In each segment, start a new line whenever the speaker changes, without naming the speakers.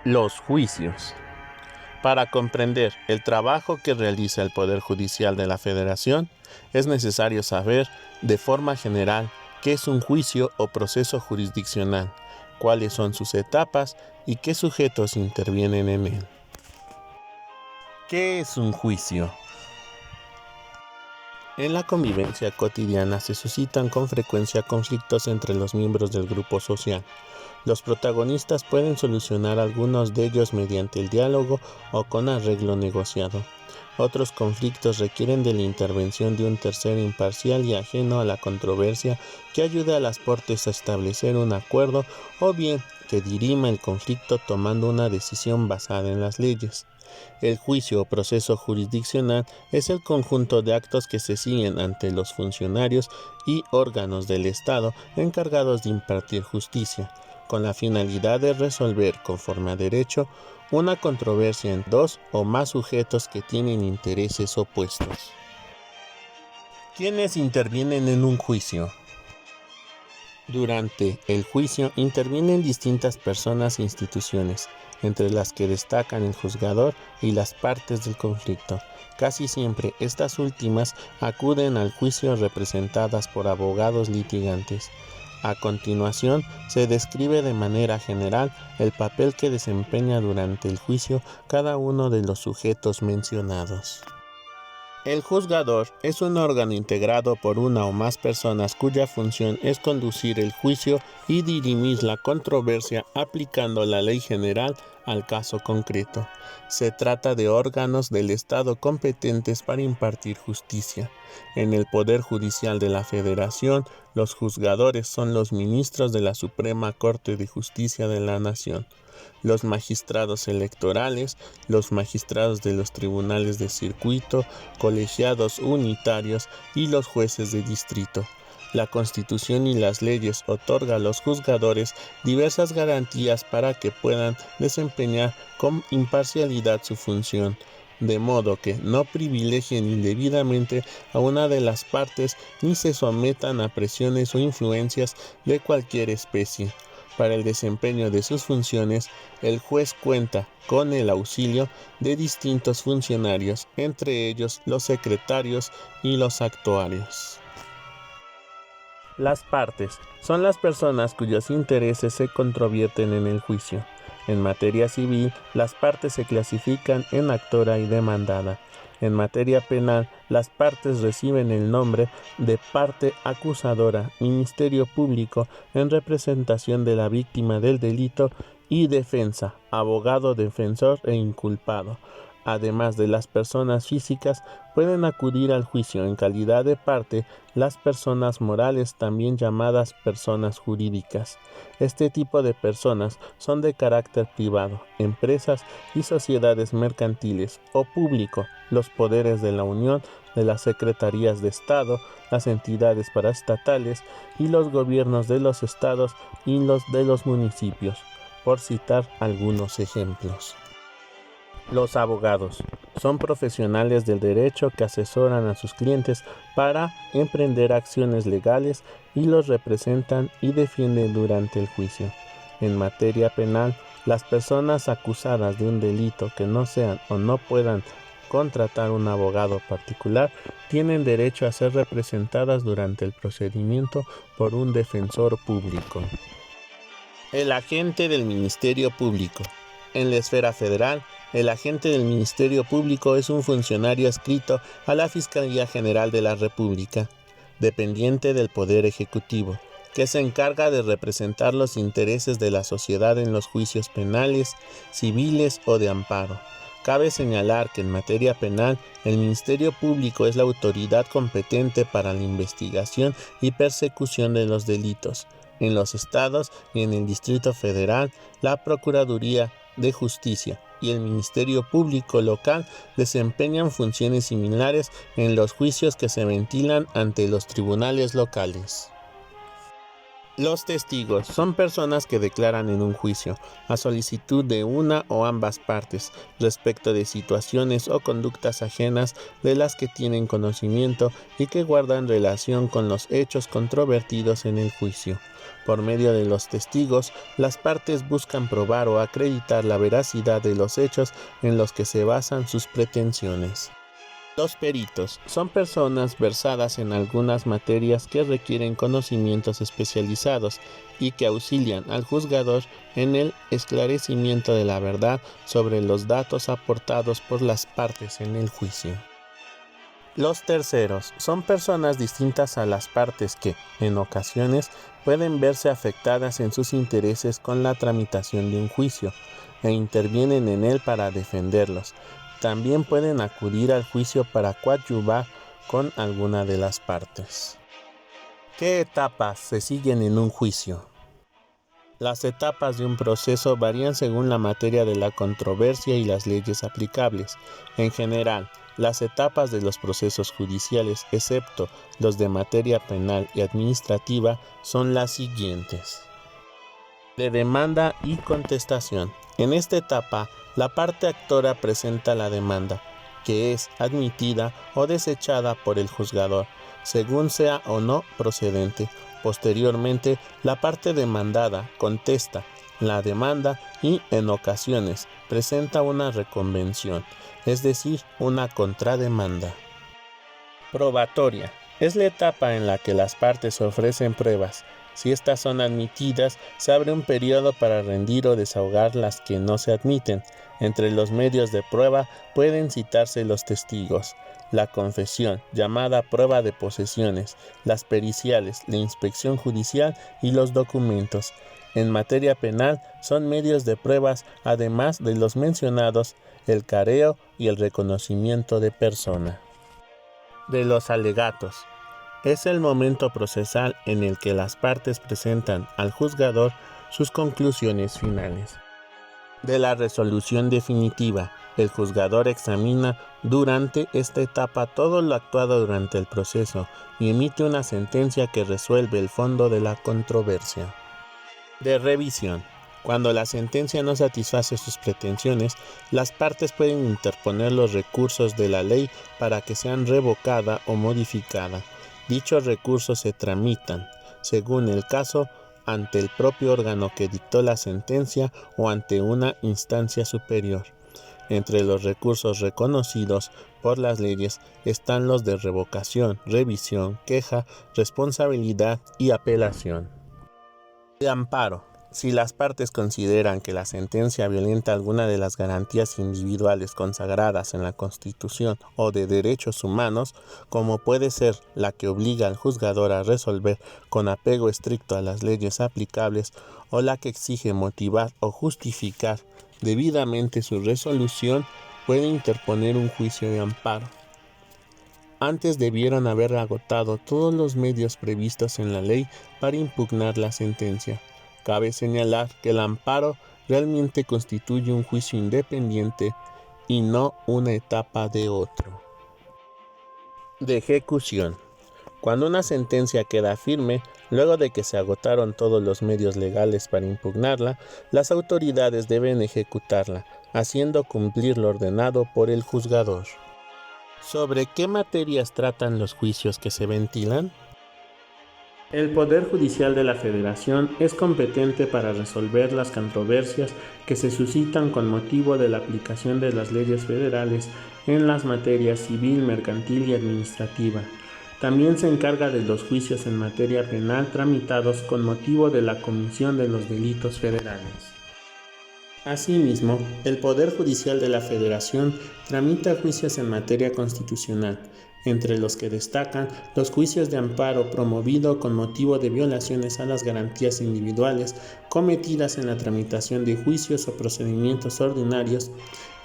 Los juicios. Para comprender el trabajo que realiza el Poder Judicial de la Federación, es necesario saber, de forma general, qué es un juicio o proceso jurisdiccional, cuáles son sus etapas y qué sujetos intervienen en él. ¿Qué es un juicio? En la convivencia cotidiana se suscitan con frecuencia conflictos entre los miembros del grupo social. Los protagonistas pueden solucionar algunos de ellos mediante el diálogo o con arreglo negociado. Otros conflictos requieren de la intervención de un tercero imparcial y ajeno a la controversia que ayude a las partes a establecer un acuerdo o bien que dirima el conflicto tomando una decisión basada en las leyes. El juicio o proceso jurisdiccional es el conjunto de actos que se siguen ante los funcionarios y órganos del Estado encargados de impartir justicia, con la finalidad de resolver, conforme a derecho, una controversia en dos o más sujetos que tienen intereses opuestos. ¿Quiénes intervienen en un juicio? Durante el juicio intervienen distintas personas e instituciones, entre las que destacan el juzgador y las partes del conflicto. Casi siempre estas últimas acuden al juicio representadas por abogados litigantes. A continuación, se describe de manera general el papel que desempeña durante el juicio cada uno de los sujetos mencionados. El juzgador es un órgano integrado por una o más personas cuya función es conducir el juicio y dirimir la controversia aplicando la ley general al caso concreto. Se trata de órganos del Estado competentes para impartir justicia. En el Poder Judicial de la Federación, los juzgadores son los ministros de la Suprema Corte de Justicia de la Nación, los magistrados electorales, los magistrados de los tribunales de circuito, colegiados unitarios y los jueces de distrito. La Constitución y las leyes otorgan a los juzgadores diversas garantías para que puedan desempeñar con imparcialidad su función, de modo que no privilegien indebidamente a una de las partes ni se sometan a presiones o influencias de cualquier especie. Para el desempeño de sus funciones, el juez cuenta con el auxilio de distintos funcionarios, entre ellos los secretarios y los actuarios. Las partes son las personas cuyos intereses se controvierten en el juicio. En materia civil, las partes se clasifican en actora y demandada. En materia penal, las partes reciben el nombre de parte acusadora, Ministerio Público en representación de la víctima del delito y defensa, abogado defensor e inculpado. Además de las personas físicas, pueden acudir al juicio en calidad de parte las personas morales, también llamadas personas jurídicas. Este tipo de personas son de carácter privado, empresas y sociedades mercantiles, o público, los poderes de la Unión, de las secretarías de Estado, las entidades paraestatales y los gobiernos de los estados y los de los municipios, por citar algunos ejemplos. Los abogados son profesionales del derecho que asesoran a sus clientes para emprender acciones legales y los representan y defienden durante el juicio. En materia penal, las personas acusadas de un delito que no sean o no puedan contratar un abogado particular tienen derecho a ser representadas durante el procedimiento por un defensor público. El agente del Ministerio Público. En la esfera federal, el agente del Ministerio Público es un funcionario adscrito a la Fiscalía General de la República, dependiente del Poder Ejecutivo, que se encarga de representar los intereses de la sociedad en los juicios penales, civiles o de amparo. Cabe señalar que en materia penal, el Ministerio Público es la autoridad competente para la investigación y persecución de los delitos. En los estados y en el Distrito Federal, la Procuraduría de Justicia y el Ministerio Público local desempeñan funciones similares en los juicios que se ventilan ante los tribunales locales. Los testigos son personas que declaran en un juicio, a solicitud de una o ambas partes, respecto de situaciones o conductas ajenas de las que tienen conocimiento y que guardan relación con los hechos controvertidos en el juicio. Por medio de los testigos, las partes buscan probar o acreditar la veracidad de los hechos en los que se basan sus pretensiones. Los peritos son personas versadas en algunas materias que requieren conocimientos especializados y que auxilian al juzgador en el esclarecimiento de la verdad sobre los datos aportados por las partes en el juicio. Los terceros son personas distintas a las partes que, en ocasiones, pueden verse afectadas en sus intereses con la tramitación de un juicio e intervienen en él para defenderlos. También pueden acudir al juicio para coadyuvar con alguna de las partes. ¿Qué etapas se siguen en un juicio? Las etapas de un proceso varían según la materia de la controversia y las leyes aplicables. En general, las etapas de los procesos judiciales, excepto los de materia penal y administrativa, son las siguientes. De demanda y contestación. En esta etapa, la parte actora presenta la demanda, que es admitida o desechada por el juzgador, según sea o no procedente. Posteriormente, la parte demandada contesta la demanda y, en ocasiones, presenta una reconvención, es decir, una contrademanda. Probatoria. Es la etapa en la que las partes ofrecen pruebas. Si estas son admitidas, se abre un periodo para rendir o desahogar las que no se admiten. Entre los medios de prueba pueden citarse los testigos, la confesión, llamada prueba de posesiones, las periciales, la inspección judicial y los documentos. En materia penal son medios de pruebas, además de los mencionados, el careo y el reconocimiento de persona. De los alegatos. Es el momento procesal en el que las partes presentan al juzgador sus conclusiones finales. De la resolución definitiva. El juzgador examina durante esta etapa todo lo actuado durante el proceso y emite una sentencia que resuelve el fondo de la controversia. De revisión. Cuando la sentencia no satisface sus pretensiones, las partes pueden interponer los recursos de la ley para que sean revocada o modificada. Dichos recursos se tramitan, según el caso, ante el propio órgano que dictó la sentencia o ante una instancia superior. Entre los recursos reconocidos por las leyes están los de revocación, revisión, queja, responsabilidad y apelación. De amparo. Si las partes consideran que la sentencia violenta alguna de las garantías individuales consagradas en la Constitución o de derechos humanos, como puede ser la que obliga al juzgador a resolver con apego estricto a las leyes aplicables o la que exige motivar o justificar debidamente su resolución, puede interponer un juicio de amparo. Antes debieron haber agotado todos los medios previstos en la ley para impugnar la sentencia. Cabe señalar que el amparo realmente constituye un juicio independiente y no una etapa de otro. De ejecución. Cuando una sentencia queda firme, luego de que se agotaron todos los medios legales para impugnarla, las autoridades deben ejecutarla, haciendo cumplir lo ordenado por el juzgador. ¿Sobre qué materias tratan los juicios que se ventilan? El Poder Judicial de la Federación es competente para resolver las controversias que se suscitan con motivo de la aplicación de las leyes federales en las materias civil, mercantil y administrativa. También se encarga de los juicios en materia penal tramitados con motivo de la comisión de los delitos federales. Asimismo, el Poder Judicial de la Federación tramita juicios en materia constitucional, entre los que destacan los juicios de amparo promovido con motivo de violaciones a las garantías individuales cometidas en la tramitación de juicios o procedimientos ordinarios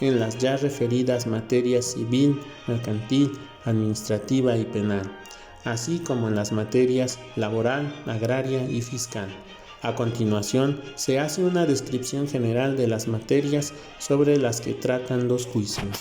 en las ya referidas materias civil, mercantil, administrativa y penal, así como en las materias laboral, agraria y fiscal. A continuación, se hace una descripción general de las materias sobre las que tratan los juicios.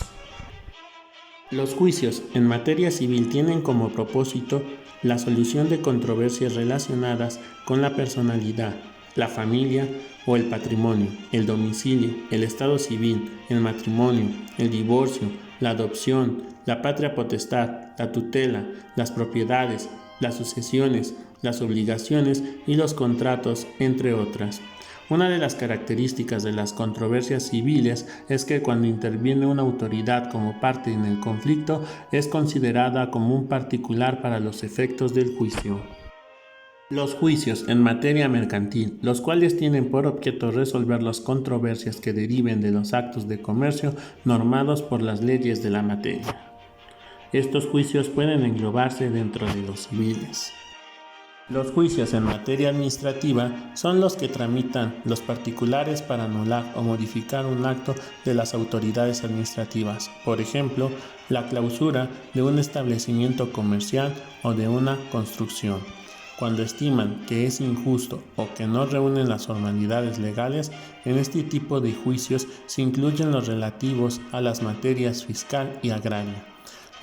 Los juicios en materia civil tienen como propósito la solución de controversias relacionadas con la personalidad, la familia o el patrimonio, el domicilio, el estado civil, el matrimonio, el divorcio, la adopción, la patria potestad, la tutela, las propiedades, las sucesiones, las obligaciones y los contratos, entre otras. Una de las características de las controversias civiles es que cuando interviene una autoridad como parte en el conflicto es considerada como un particular para los efectos del juicio. Los juicios en materia mercantil, los cuales tienen por objeto resolver las controversias que deriven de los actos de comercio normados por las leyes de la materia. Estos juicios pueden englobarse dentro de los civiles. Los juicios en materia administrativa son los que tramitan los particulares para anular o modificar un acto de las autoridades administrativas, por ejemplo, la clausura de un establecimiento comercial o de una construcción. Cuando estiman que es injusto o que no reúnen las formalidades legales, en este tipo de juicios se incluyen los relativos a las materias fiscal y agraria.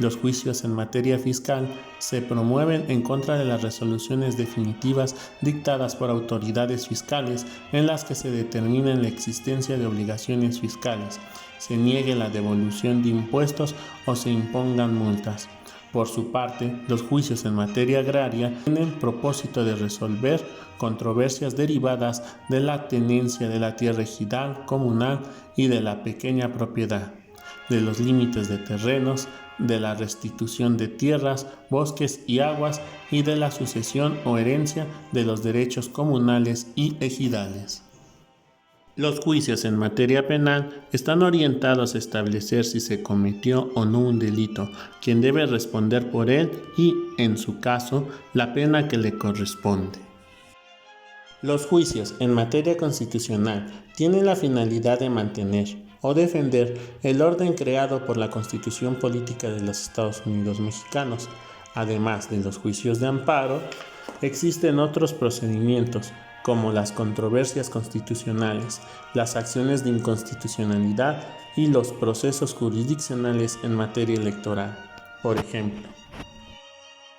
Los juicios en materia fiscal se promueven en contra de las resoluciones definitivas dictadas por autoridades fiscales en las que se determine la existencia de obligaciones fiscales, se niegue la devolución de impuestos o se impongan multas. Por su parte, los juicios en materia agraria tienen propósito de resolver controversias derivadas de la tenencia de la tierra ejidal, comunal y de la pequeña propiedad, de los límites de terrenos, de la restitución de tierras, bosques y aguas y de la sucesión o herencia de los derechos comunales y ejidales. Los juicios en materia penal están orientados a establecer si se cometió o no un delito, quién debe responder por él y, en su caso, la pena que le corresponde. Los juicios en materia constitucional tienen la finalidad de mantener o defender el orden creado por la Constitución Política de los Estados Unidos Mexicanos. Además de los juicios de amparo, existen otros procedimientos como las controversias constitucionales, las acciones de inconstitucionalidad y los procesos jurisdiccionales en materia electoral. Por ejemplo,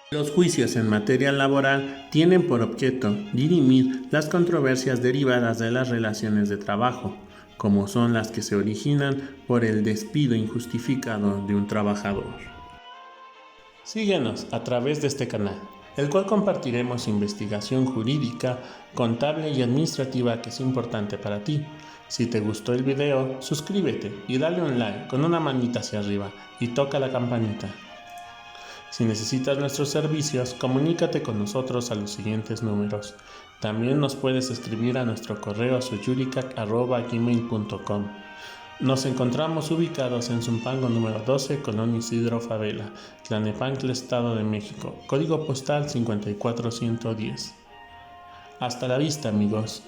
los juicios en materia laboral tienen por objeto dirimir las controversias derivadas de las relaciones de trabajo, como son las que se originan por el despido injustificado de un trabajador. Síguenos a través de este canal, el cual compartiremos investigación jurídica, contable y administrativa que es importante para ti. Si te gustó el video, suscríbete y dale un like con una manita hacia arriba y toca la campanita. Si necesitas nuestros servicios, comunícate con nosotros a los siguientes números. También nos puedes escribir a nuestro correo soyuricac@gmail.com. Nos encontramos ubicados en Zumpango número 12, Colonia Isidro Favela, Tlalnepantla, Estado de México, código postal 54110. Hasta la vista, amigos.